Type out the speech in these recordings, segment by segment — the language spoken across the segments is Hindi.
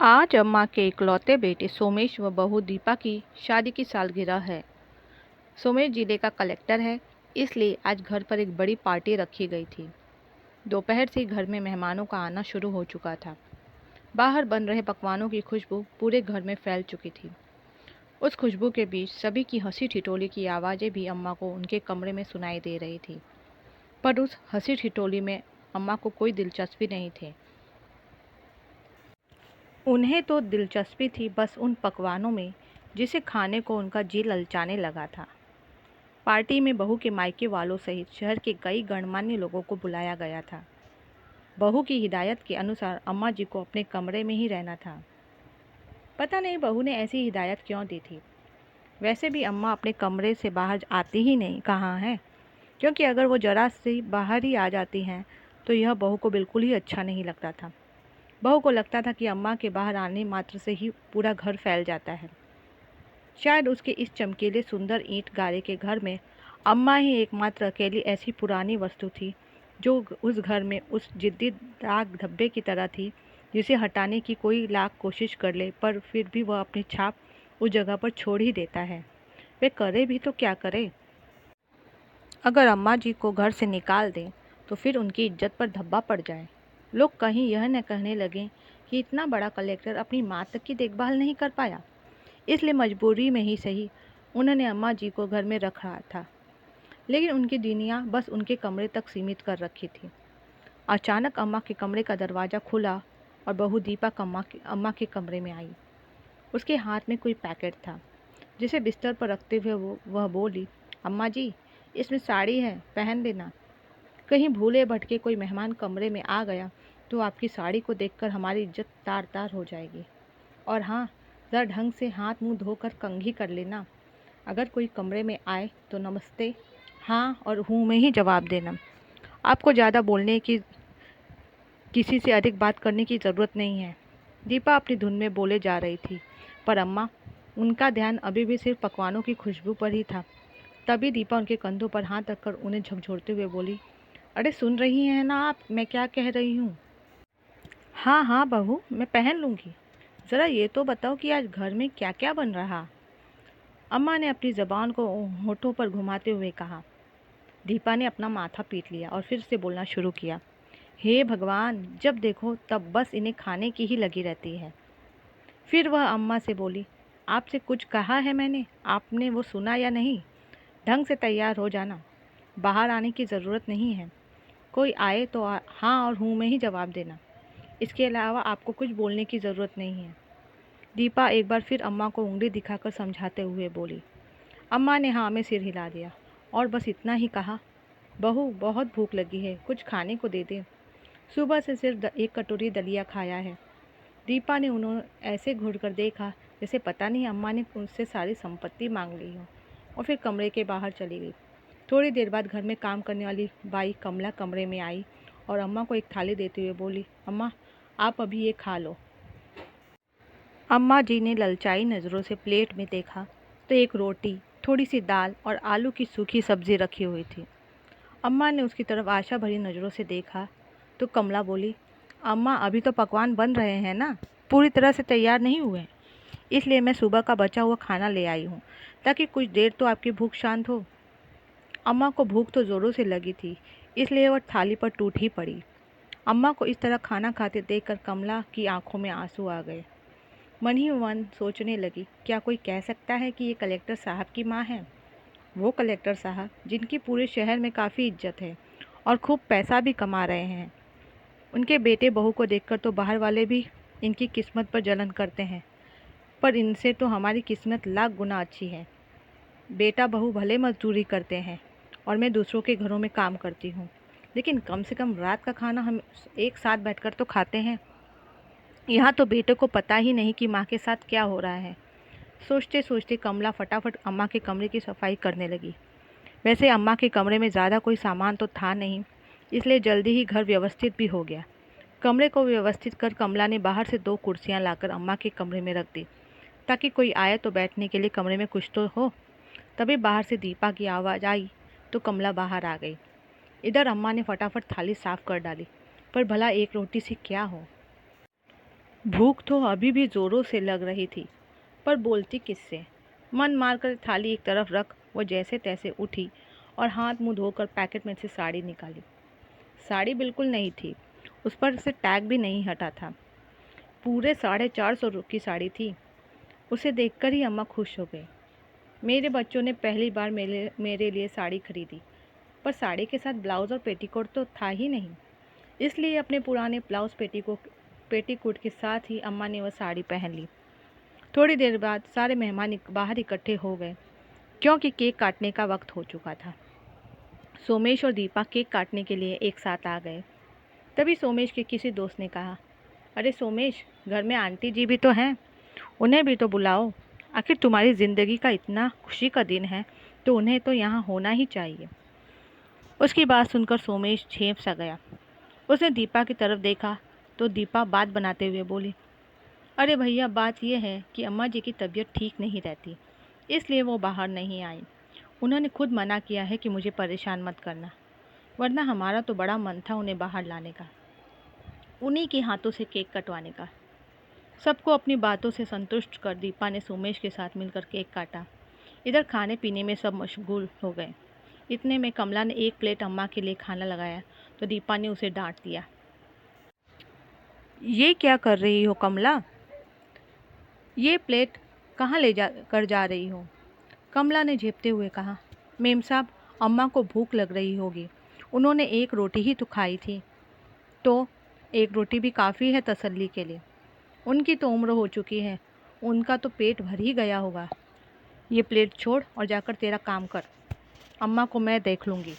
आज अम्मा के इकलौते बेटे सोमेश व बहू दीपा की शादी की सालगिरह है। सोमेश जिले का कलेक्टर है, इसलिए आज घर पर एक बड़ी पार्टी रखी गई थी। दोपहर से घर में मेहमानों का आना शुरू हो चुका था। बाहर बन रहे पकवानों की खुशबू पूरे घर में फैल चुकी थी। उस खुशबू के बीच सभी की हंसी ठिठोली की आवाज़ें भी अम्मा को उनके कमरे में सुनाई दे रही थी। पर उस हंसी ठिठोली में अम्मा को कोई दिलचस्पी नहीं थी। उन्हें तो दिलचस्पी थी बस उन पकवानों में जिसे खाने को उनका जी ललचाने लगा था। पार्टी में बहू के मायके वालों सहित शहर के कई गणमान्य लोगों को बुलाया गया था। बहू की हिदायत के अनुसार अम्मा जी को अपने कमरे में ही रहना था। पता नहीं बहू ने ऐसी हिदायत क्यों दी थी। वैसे भी अम्मा अपने कमरे से बाहर आती ही नहीं कहाँ है, क्योंकि अगर वो जरा सी बाहर ही आ जाती हैं तो यह बहू को बिल्कुल ही अच्छा नहीं लगता था। बहू को लगता था कि अम्मा के बाहर आने मात्र से ही पूरा घर फैल जाता है। शायद उसके इस चमकीले सुंदर ईंट गारे के घर में अम्मा ही एकमात्र अकेली ऐसी पुरानी वस्तु थी जो उस घर में उस जिद्दी दाग धब्बे की तरह थी जिसे हटाने की कोई लाख कोशिश कर ले पर फिर भी वह अपनी छाप उस जगह पर छोड़ ही देता है। वे करे भी तो क्या करे। अगर अम्मा जी को घर से निकाल दें तो फिर उनकी इज्जत पर धब्बा पड़ जाए। लोग कहीं यह न कहने लगें कि इतना बड़ा कलेक्टर अपनी माँ तक की देखभाल नहीं कर पाया। इसलिए मजबूरी में ही सही उन्होंने अम्मा जी को घर में रखा था, लेकिन उनकी दुनिया बस उनके कमरे तक सीमित कर रखी थी। अचानक अम्मा के कमरे का दरवाज़ा खुला और बहू दीपक अम्मा के कमरे में आई। उसके हाथ में कोई पैकेट था जिसे बिस्तर पर रखते हुए वह बोली, अम्मा जी, इसमें साड़ी है, पहन लेना। कहीं भूले भटके कोई मेहमान कमरे में आ गया तो आपकी साड़ी को देखकर हमारी इज्जत तार तार हो जाएगी। और हाँ, ज़रा ढंग से हाथ मुंह धोकर कंघी कर लेना। अगर कोई कमरे में आए तो नमस्ते, हाँ और हूँ में ही जवाब देना। आपको ज़्यादा बोलने की, किसी से अधिक बात करने की ज़रूरत नहीं है। दीपा अपनी धुन में बोले जा रही थी, पर अम्मा, उनका ध्यान अभी भी सिर्फ पकवानों की खुशबू पर ही था। तभी दीपा उनके कंधों पर हाथ रखकर उन्हें झकझोरते हुए बोली, अरे सुन रही हैं ना आप, मैं क्या कह रही हूँ? हाँ हाँ बहू, मैं पहन लूँगी। ज़रा ये तो बताओ कि आज घर में क्या क्या बन रहा। अम्मा ने अपनी ज़बान को होठों पर घुमाते हुए कहा। दीपा ने अपना माथा पीट लिया और फिर से बोलना शुरू किया, हे भगवान, जब देखो तब बस इन्हें खाने की ही लगी रहती है। फिर वह अम्मा से बोली, आपसे कुछ कहा है मैंने, आपने वो सुना या नहीं? ढंग से तैयार हो जाना, बाहर आने की ज़रूरत नहीं है। कोई आए तो हाँ और हूँ में ही जवाब देना। इसके अलावा आपको कुछ बोलने की ज़रूरत नहीं है। दीपा एक बार फिर अम्मा को उंगली दिखाकर समझाते हुए बोली। अम्मा ने हाँ में सिर हिला दिया और बस इतना ही कहा, बहू बहुत भूख लगी है, कुछ खाने को दे दे। सुबह से सिर्फ एक कटोरी दलिया खाया है। दीपा ने उन्होंने ऐसे घूर कर देखा जैसे पता नहीं अम्मा ने उनसे सारी संपत्ति मांग ली हो, और फिर कमरे के बाहर चली गई। थोड़ी देर बाद घर में काम करने वाली बाई कमला कमरे में आई और अम्मा को एक थाली देते हुए बोली, अम्मा, आप अभी ये खा लो। अम्मा जी ने ललचाई नज़रों से प्लेट में देखा तो एक रोटी, थोड़ी सी दाल और आलू की सूखी सब्जी रखी हुई थी। अम्मा ने उसकी तरफ आशा भरी नज़रों से देखा तो कमला बोली, अम्मा, अभी तो पकवान बन रहे हैं ना, पूरी तरह से तैयार नहीं हुए, इसलिए मैं सुबह का बचा हुआ खाना ले आई हूँ ताकि कुछ देर तो आपकी भूख शांत हो। अम्मा को भूख तो ज़ोरों से लगी थी, इसलिए वह थाली पर टूट ही पड़ी। अम्मा को इस तरह खाना खाते देखकर कमला की आंखों में आंसू आ गए। मन ही मन सोचने लगी, क्या कोई कह सकता है कि ये कलेक्टर साहब की माँ है? वो कलेक्टर साहब जिनकी पूरे शहर में काफ़ी इज्जत है और खूब पैसा भी कमा रहे हैं। उनके बेटे बहू को देखकर तो बाहर वाले भी इनकी किस्मत पर जलन करते हैं, पर इनसे तो हमारी किस्मत लाख गुना अच्छी है। बेटा बहू भले मजदूरी करते हैं और मैं दूसरों के घरों में काम करती हूँ, लेकिन कम से कम रात का खाना हम एक साथ बैठकर तो खाते हैं। यहाँ तो बेटे को पता ही नहीं कि माँ के साथ क्या हो रहा है। सोचते सोचते कमला फटाफट अम्मा के कमरे की सफाई करने लगी। वैसे अम्मा के कमरे में ज़्यादा कोई सामान तो था नहीं, इसलिए जल्दी ही घर व्यवस्थित भी हो गया। कमरे को व्यवस्थित कर कमला ने बाहर से 2 कुर्सियां लाकर अम्मा के कमरे में रख दी ताकि कोई आए तो बैठने के लिए कमरे में कुछ तो हो। तभी बाहर से दीपा की आवाज़ आई तो कमला बाहर आ गई। इधर अम्मा ने फटाफट थाली साफ कर डाली, पर भला एक रोटी से क्या हो। भूख तो अभी भी जोरों से लग रही थी, पर बोलती किससे। मन मारकर थाली एक तरफ रख वो जैसे तैसे उठी और हाथ मुंह धोकर पैकेट में से साड़ी निकाली। साड़ी बिल्कुल नहीं थी, उस पर से टैग भी नहीं हटा था। पूरे 450 की साड़ी थी। उसे देखकर ही अम्मा खुश हो गई। मेरे बच्चों ने पहली बार मेरे लिए साड़ी खरीदी, पर साड़ी के साथ ब्लाउज़ और पेटीकोट तो था ही नहीं। इसलिए अपने पुराने ब्लाउज़ पेटीकोट के साथ ही अम्मा ने वह साड़ी पहन ली। थोड़ी देर बाद सारे मेहमान बाहर इकट्ठे हो गए, क्योंकि केक काटने का वक्त हो चुका था। सोमेश और दीपा केक काटने के लिए एक साथ आ गए। तभी सोमेश के किसी दोस्त ने कहा, अरे सोमेश, घर में आंटी जी भी तो हैं, उन्हें भी तो बुलाओ। आखिर तुम्हारी ज़िंदगी का इतना खुशी का दिन है, तो उन्हें तो यहाँ होना ही चाहिए। उसकी बात सुनकर सोमेश झेंप सा गया। उसने दीपा की तरफ देखा तो दीपा बात बनाते हुए बोली, अरे भैया, बात यह है कि अम्मा जी की तबीयत ठीक नहीं रहती, इसलिए वो बाहर नहीं आई। उन्होंने खुद मना किया है कि मुझे परेशान मत करना, वरना हमारा तो बड़ा मन था उन्हें बाहर लाने का, उन्हीं के हाथों से केक कटवाने का। सबको अपनी बातों से संतुष्ट कर दीपा ने सोमेश के साथ मिलकर केक काटा। इधर खाने पीने में सब मशगूल हो गए। इतने में कमला ने एक प्लेट अम्मा के लिए खाना लगाया तो दीपा ने उसे डांट दिया, ये क्या कर रही हो कमला? ये प्लेट कहाँ ले जा रही हो? कमला ने झेपते हुए कहा, मेम साहब, अम्मा को भूख लग रही होगी, उन्होंने एक रोटी ही तो खाई थी। तो एक रोटी भी काफ़ी है तसल्ली के लिए। उनकी तो उम्र हो चुकी है, उनका तो पेट भर ही गया होगा। ये प्लेट छोड़ और जाकर तेरा काम कर, अम्मा को मैं देख लूँगी।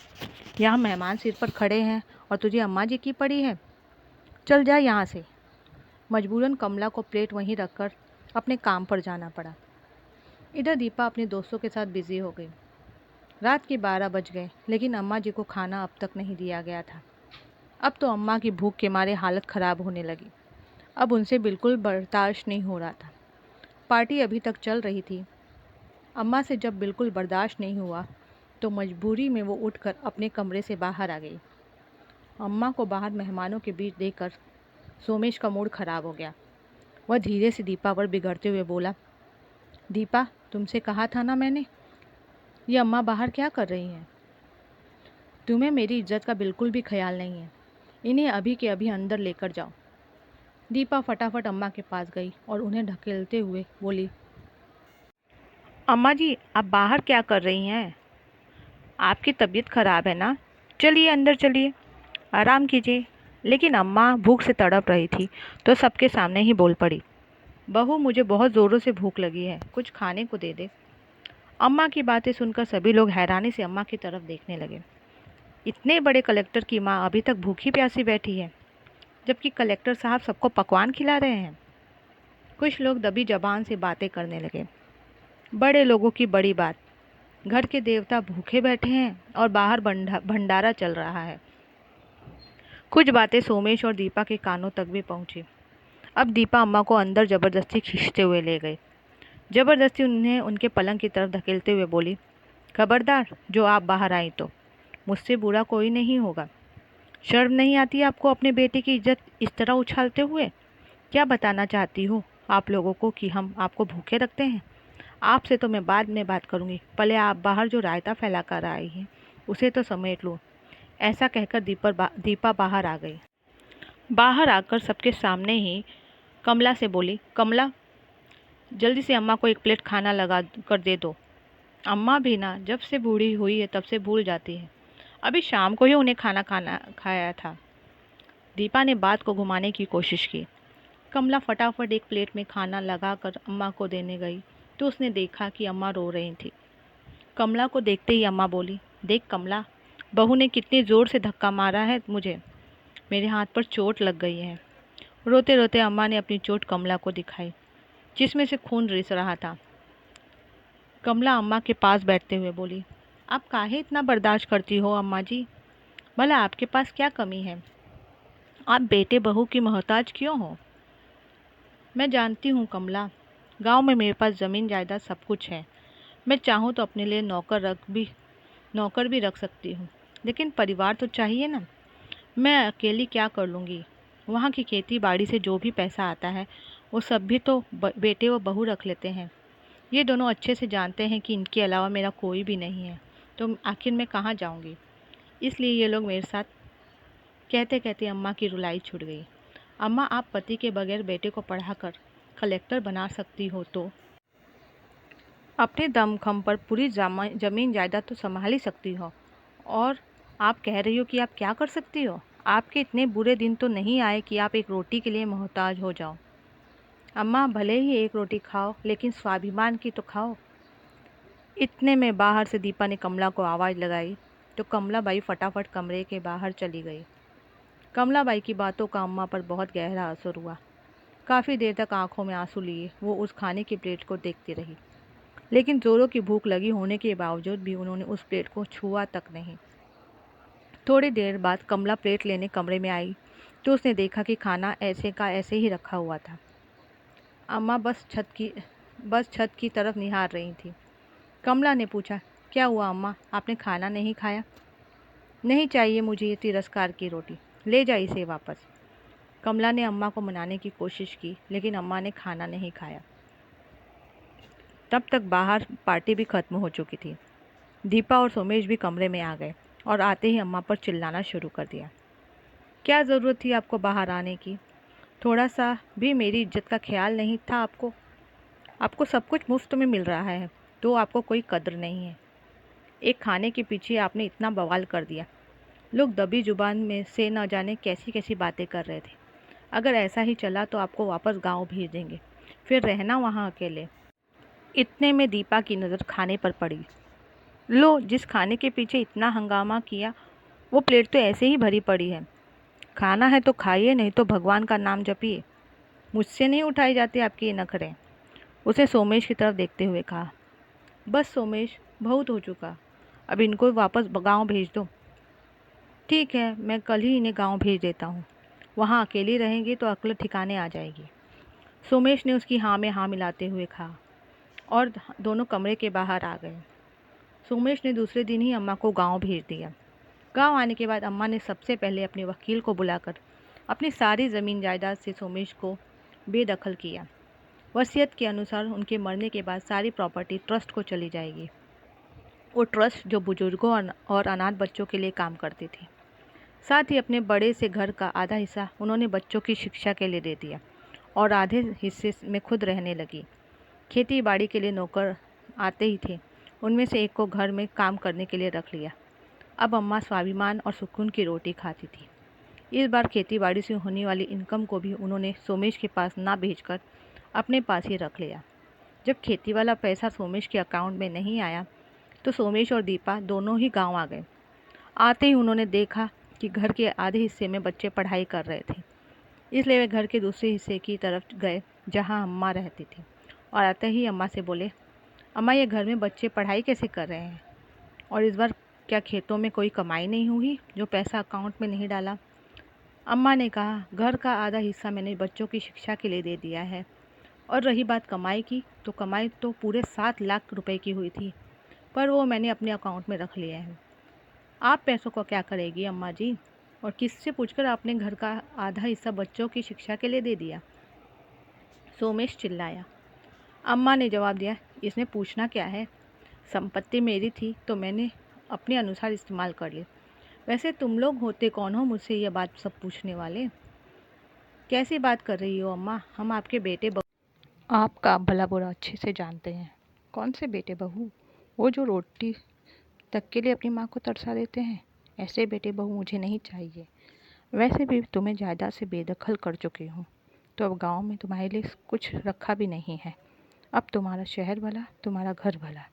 यहाँ मेहमान सिर पर खड़े हैं और तुझे अम्मा जी की पड़ी है। चल जा यहाँ से। मजबूरन कमला को प्लेट वहीं रखकर अपने काम पर जाना पड़ा। इधर दीपा अपने दोस्तों के साथ बिजी हो गई। रात के 12 बज गए, लेकिन अम्मा जी को खाना अब तक नहीं दिया गया था। अब तो अम्मा की भूख के मारे हालत ख़राब होने लगी। अब उनसे बिल्कुल बर्दाश्त नहीं हो रहा था। पार्टी अभी तक चल रही थी। अम्मा से जब बिल्कुल बर्दाश्त नहीं हुआ तो मजबूरी में वो उठकर अपने कमरे से बाहर आ गई। अम्मा को बाहर मेहमानों के बीच देखकर सोमेश का मूड खराब हो गया। वह धीरे से दीपा पर बिगड़ते हुए बोला, दीपा, तुमसे कहा था ना मैंने, ये अम्मा बाहर क्या कर रही हैं? तुम्हें मेरी इज्जत का बिल्कुल भी ख्याल नहीं है। इन्हें अभी के अभी अंदर लेकर जाओ। दीपा फटाफट अम्मा के पास गई और उन्हें ढकेलते हुए बोली, अम्मा जी, आप बाहर क्या कर रही हैं? आपकी तबीयत खराब है ना? चलिए अंदर चलिए, आराम कीजिए। लेकिन अम्मा भूख से तड़प रही थी तो सबके सामने ही बोल पड़ी, बहू, मुझे बहुत ज़ोरों से भूख लगी है, कुछ खाने को दे दे। अम्मा की बातें सुनकर सभी लोग हैरानी से अम्मा की तरफ देखने लगे। इतने बड़े कलेक्टर की माँ अभी तक भूखी प्यासी बैठी है, जबकि कलेक्टर साहब सबको पकवान खिला रहे हैं। कुछ लोग दबी जबान से बातें करने लगे। बड़े लोगों की बड़ी बात, घर के देवता भूखे बैठे हैं और बाहर भंडारा चल रहा है। कुछ बातें सोमेश और दीपा के कानों तक भी पहुंची। अब दीपा अम्मा को अंदर ज़बरदस्ती खींचते हुए ले गई। ज़बरदस्ती उन्हें उनके पलंग की तरफ धकेलते हुए बोली, खबरदार, जो आप बाहर आई तो मुझसे बुरा कोई नहीं होगा। शर्म नहीं आती आपको अपने बेटे की इज्जत इस तरह उछालते हुए? क्या बताना चाहती हो आप लोगों को कि हम आपको भूखे रखते हैं? आपसे तो मैं बाद में बात करूंगी, पहले आप बाहर जो रायता फैला कर आई हैं उसे तो समेट लो। ऐसा कहकर दीपा बाहर आ गई। बाहर आकर सबके सामने ही कमला से बोली, कमला, जल्दी से अम्मा को एक प्लेट खाना लगा कर दे दो। अम्मा भी ना जब से बूढ़ी हुई है तब से भूल जाती है, अभी शाम को ही उन्हें खाना खाना खाया था। दीपा ने बात को घुमाने की कोशिश की। कमला फटाफट एक प्लेट में खाना लगाकर अम्मा को देने गई तो उसने देखा कि अम्मा रो रही थी। कमला को देखते ही अम्मा बोली, देख कमला, बहू ने कितनी ज़ोर से धक्का मारा है मुझे, मेरे हाथ पर चोट लग गई है। रोते रोते अम्मा ने अपनी चोट कमला को दिखाई, जिसमें से खून रिस रहा था। कमला अम्मा के पास बैठते हुए बोली, आप काहे इतना बर्दाश्त करती हो अम्मा जी? भला आपके पास क्या कमी है? आप बेटे बहू की मोहताज क्यों हो? मैं जानती हूँ कमला, गांव में मेरे पास ज़मीन जायदाद सब कुछ है। मैं चाहूँ तो अपने लिए नौकर भी रख सकती हूँ, लेकिन परिवार तो चाहिए ना। मैं अकेली क्या कर लूँगी? वहाँ की खेती बाड़ी से जो भी पैसा आता है वो सब भी तो बेटे व बहू रख लेते हैं। ये दोनों अच्छे से जानते हैं कि इनके अलावा मेरा कोई भी नहीं है, तो आखिर मैं कहाँ जाऊँगी। इसलिए ये लोग मेरे साथ। कहते कहते अम्मा की रुलाई छूट गई। अम्मा, आप पति के बगैर बेटे को पढ़ाकर कलेक्टर बना सकती हो तो अपने दमखम पर पूरी जमीन जायदाद तो संभाल ही सकती हो। और आप कह रही हो कि आप क्या कर सकती हो। आपके इतने बुरे दिन तो नहीं आए कि आप एक रोटी के लिए मोहताज हो जाओ। अम्मा, भले ही एक रोटी खाओ लेकिन स्वाभिमान की तो खाओ। इतने में बाहर से दीपा ने कमला को आवाज़ लगाई तो कमलाबाई फटाफट कमरे के बाहर चली गई। कमलाबाई की बातों का अम्मा पर बहुत गहरा असर हुआ। काफ़ी देर तक आंखों में आंसू लिए वो उस खाने की प्लेट को देखती रही, लेकिन ज़ोरों की भूख लगी होने के बावजूद भी उन्होंने उस प्लेट को छुआ तक नहीं। थोड़ी देर बाद कमला प्लेट लेने कमरे में आई तो उसने देखा कि खाना ऐसे का ऐसे ही रखा हुआ था। अम्मा बस छत की तरफ निहार रही थी। कमला ने पूछा, क्या हुआ अम्मा, आपने खाना नहीं खाया? नहीं चाहिए मुझे ये तिरस्कार की रोटी, ले जा इसे वापस। कमला ने अम्मा को मनाने की कोशिश की लेकिन अम्मा ने खाना नहीं खाया। तब तक बाहर पार्टी भी खत्म हो चुकी थी। दीपा और सोमेश भी कमरे में आ गए और आते ही अम्मा पर चिल्लाना शुरू कर दिया। क्या ज़रूरत थी आपको बाहर आने की? थोड़ा सा भी मेरी इज्जत का ख्याल नहीं था आपको? आपको सब कुछ मुफ्त में मिल रहा है तो आपको कोई कद्र नहीं है। एक खाने के पीछे आपने इतना बवाल कर दिया। लोग दबी जुबान में से न जाने कैसी कैसी बातें कर रहे थे। अगर ऐसा ही चला तो आपको वापस गांव भेज देंगे, फिर रहना वहाँ अकेले। इतने में दीपा की नज़र खाने पर पड़ी। लो, जिस खाने के पीछे इतना हंगामा किया वो प्लेट तो ऐसे ही भरी पड़ी है। खाना है तो खाइए, नहीं तो भगवान का नाम जपिए। मुझसे नहीं उठाए जाते आपके ये नखरे। उसे सोमेश की तरफ देखते हुए कहा। बस सोमेश, बहुत हो चुका, अब इनको वापस गांव भेज दो। ठीक है, मैं कल ही इन्हें गांव भेज देता हूँ। वहाँ अकेली रहेंगी तो अक्ल ठिकाने आ जाएगी। सोमेश ने उसकी हाँ में हाँ मिलाते हुए कहा और दोनों कमरे के बाहर आ गए। सोमेश ने दूसरे दिन ही अम्मा को गांव भेज दिया। गांव आने के बाद अम्मा ने सबसे पहले अपने वकील को बुलाकर अपनी सारी ज़मीन जायदाद से सोमेश को बेदखल किया। वसीयत के अनुसार उनके मरने के बाद सारी प्रॉपर्टी ट्रस्ट को चली जाएगी। वो ट्रस्ट जो बुजुर्गों और अनाथ बच्चों के लिए काम करती थी। साथ ही अपने बड़े से घर का आधा हिस्सा उन्होंने बच्चों की शिक्षा के लिए दे दिया और आधे हिस्से में खुद रहने लगी। खेती बाड़ी के लिए नौकर आते ही थे, उनमें से एक को घर में काम करने के लिए रख लिया। अब अम्मा स्वाभिमान और सुकून की रोटी खाती थी। इस बार खेती बाड़ी से होने वाली इनकम को भी उन्होंने सोमेश के पास ना भेजकर अपने पास ही रख लिया। जब खेती वाला पैसा सोमेश के अकाउंट में नहीं आया तो सोमेश और दीपा दोनों ही गांव आ गए। आते ही उन्होंने देखा कि घर के आधे हिस्से में बच्चे पढ़ाई कर रहे थे, इसलिए वे घर के दूसरे हिस्से की तरफ गए जहां अम्मा रहती थी और आते ही अम्मा से बोले, अम्मा, ये घर में बच्चे पढ़ाई कैसे कर रहे हैं? और इस बार क्या खेतों में कोई कमाई नहीं हुई जो पैसा अकाउंट में नहीं डाला? अम्मा ने कहा, घर का आधा हिस्सा मैंने बच्चों की शिक्षा के लिए दे दिया है, और रही बात कमाई की, तो कमाई तो पूरे 7 लाख रुपए की हुई थी, पर वो मैंने अपने अकाउंट में रख लिया है। आप पैसों को क्या करेगी अम्मा जी? और किससे पूछकर आपने घर का आधा हिस्सा बच्चों की शिक्षा के लिए दे दिया? सोमेश चिल्लाया। अम्मा ने जवाब दिया, इसमें पूछना क्या है? संपत्ति मेरी थी तो मैंने अपने अनुसार इस्तेमाल कर ली। वैसे तुम लोग होते कौन हो मुझसे ये बात सब पूछने वाले? कैसी बात कर रही हो अम्मा? हम आपके बेटे बहू आपका भला बुरा अच्छे से जानते हैं। कौन से बेटे बहू? वो जो रोटी तक के लिए अपनी माँ को तरसा देते हैं। ऐसे बेटे बहू मुझे नहीं चाहिए। वैसे भी तुम्हें जायदाद से बेदखल कर चुकी हूँ, तो अब गांव में तुम्हारे लिए कुछ रखा भी नहीं है। अब तुम्हारा शहर भला, तुम्हारा घर भला।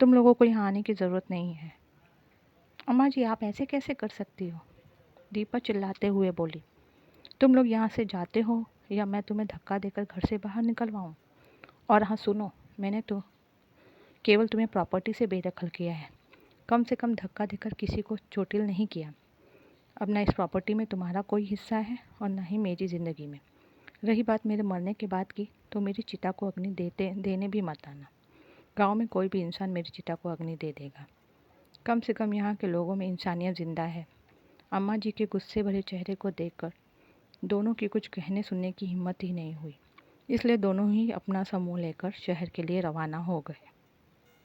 तुम लोगों को यहाँ आने की ज़रूरत नहीं है। अम्मा जी, आप ऐसे कैसे कर सकती हो? दीपा चिल्लाते हुए बोली। तुम लोग यहाँ से जाते हो या मैं तुम्हें धक्का देकर घर से बाहर निकलवाऊँ? और हाँ सुनो, मैंने तो केवल तुम्हें प्रॉपर्टी से बेदखल किया है, कम से कम धक्का देकर किसी को चोटिल नहीं किया। अब ना इस प्रॉपर्टी में तुम्हारा कोई हिस्सा है और ना ही मेरी ज़िंदगी में। रही बात मेरे मरने के बाद की, तो मेरी चिता को अग्नि देने भी मत आना। गांव में कोई भी इंसान मेरी चिता को अग्नि दे देगा। कम से कम यहाँ के लोगों में इंसानियत ज़िंदा है। अम्मा जी के गुस्से भरे चेहरे को देखकर दोनों की कुछ कहने सुनने की हिम्मत ही नहीं हुई, इसलिए दोनों ही अपना समूह लेकर शहर के लिए रवाना हो गए।